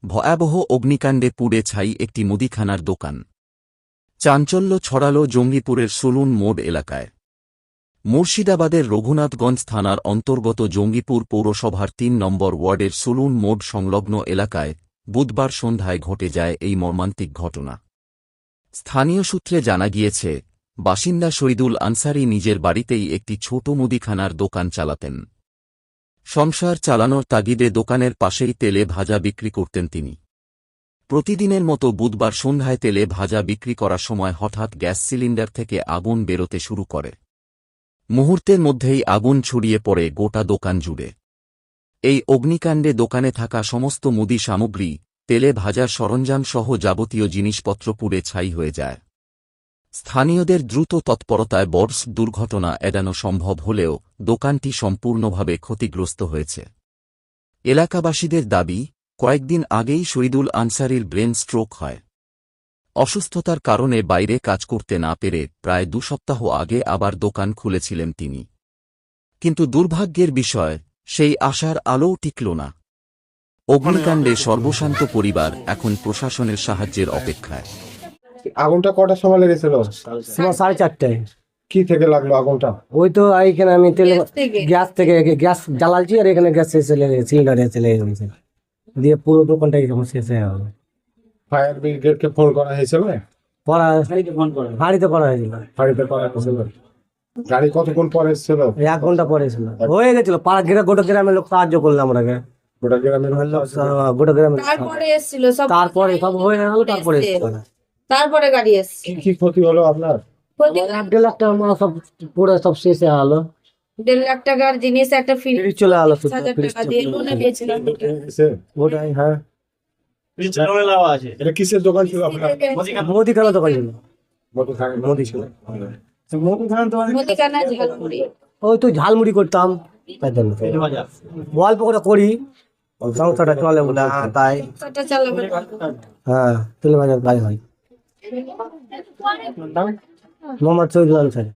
ভয়াবহ অগ্নিকাণ্ডে পুড়ে ছাই একটি মুদিখানার দোকান। চাঞ্চল্য ছড়ালো জঙ্গিপুরের সুলুন মোড় এলাকায়। মুর্শিদাবাদের রঘুনাথগঞ্জ থানার অন্তর্গত জঙ্গিপুর পৌরসভার ৩ নম্বর ওয়ার্ডের সুলুন মোড় সংলগ্ন এলাকায় বুধবার সন্ধ্যায় ঘটে যায় এই মর্মান্তিক ঘটনা। স্থানীয় সূত্রে জানা গিয়েছে, বাসিন্দা শহীদুল আনসারী নিজের বাড়িতেই একটি ছোট মুদিখানার দোকান চালাতেন। সংসার চালানোর তাগিদে দোকানের পাশেই তেলে ভাজা বিক্রি করতেন তিনি। প্রতিদিনের মতো বুধবার সন্ধ্যায় তেলে ভাজা বিক্রি করার সময় হঠাৎ গ্যাস সিলিন্ডার থেকে আগুন বেরোতে শুরু করে। মুহূর্তের মধ্যেই আগুন ছড়িয়ে পড়ে গোটা দোকান জুড়ে। এই অগ্নিকাণ্ডে দোকানে থাকা সমস্ত মুদি সামগ্রী, তেলে ভাজার সরঞ্জাম সহ যাবতীয় জিনিসপত্র পুড়ে ছাই হয়ে যায়। স্থানীয়দের দ্রুত তৎপরতায় বড় দুর্ঘটনা এড়ানো সম্ভব হলেও দোকানটি সম্পূর্ণভাবে ক্ষতিগ্রস্ত হয়েছে। এলাকাবাসীদের দাবি, কয়েকদিন আগেই শহীদুল আনসারীর ব্রেন স্ট্রোক হয়। অসুস্থতার কারণে বাইরে কাজ করতে না পেরে প্রায় ২ সপ্তাহ আগে আবার দোকান খুলেছিলেন তিনি। কিন্তু দুর্ভাগ্যের বিষয়, সেই আশার আলোও টিকল না। অগ্নিকাণ্ডে সর্বশান্ত পরিবার এখন প্রশাসনের সাহায্যের অপেক্ষায়। আগুনটা কটার সময় লেগেছিল? সময় 4:30টায়। কি থেকে লাগলো আগুনটা? ওই তো এইখানে আমি গ্যাস থেকে গ্যাস জ্বালাচ্ছি, আর এখানে গ্যাস সিলিন্ডারে চলে গেছে, দিয়ে পুরো দোকানটাই শেষ হয়ে গেল। ফায়ার ব্রিগেডকে ফোন করা হয়েছিল? বাড়িতে করা হয়েছিল। বাড়িতে করা হয়েছিল। গাড়ি কতক্ষণ পরে এসেছিল? 1 ঘন্টা পরে ছিল, হয়ে গেছিল। পাড়া গোটা গ্রামের লোক সাহায্য করলাম আমরাকে। গোটা গ্রামের লোক গোটা গ্রামের তারপরে এসেছিল সব, তারপরে সব হয়ে গেল। তারপরে গাড়ি এসেছে। কি ক্ষতি হলো আপনার? 1.5 লাখ টাকা মাল সব পুরো সব শেষ হয়ে গেল। 1.5 লাখ টাকার জিনিস একটা ফ্রিজ ফ্রিজ চলে গেল। 50,000 টাকা দিয়ে লোনে পেয়েছিলাম। ওটাই, হ্যাঁ। এটা কিসের দোকান ছিল আপনার? মুদিখানা দোকান ছিল। মুদি ছিল। মুদিখানা ঝালমুড়ি। ওই তো ঝালমুড়ি করতাম, তাই জন্য অল্প করে করি, সংসারটা চলে বলে। তাই সেটা চালাবে। হ্যাঁ, তেলে ভাজার কাজ হয়। মোহাম্মদ শহীদুল আনসারী।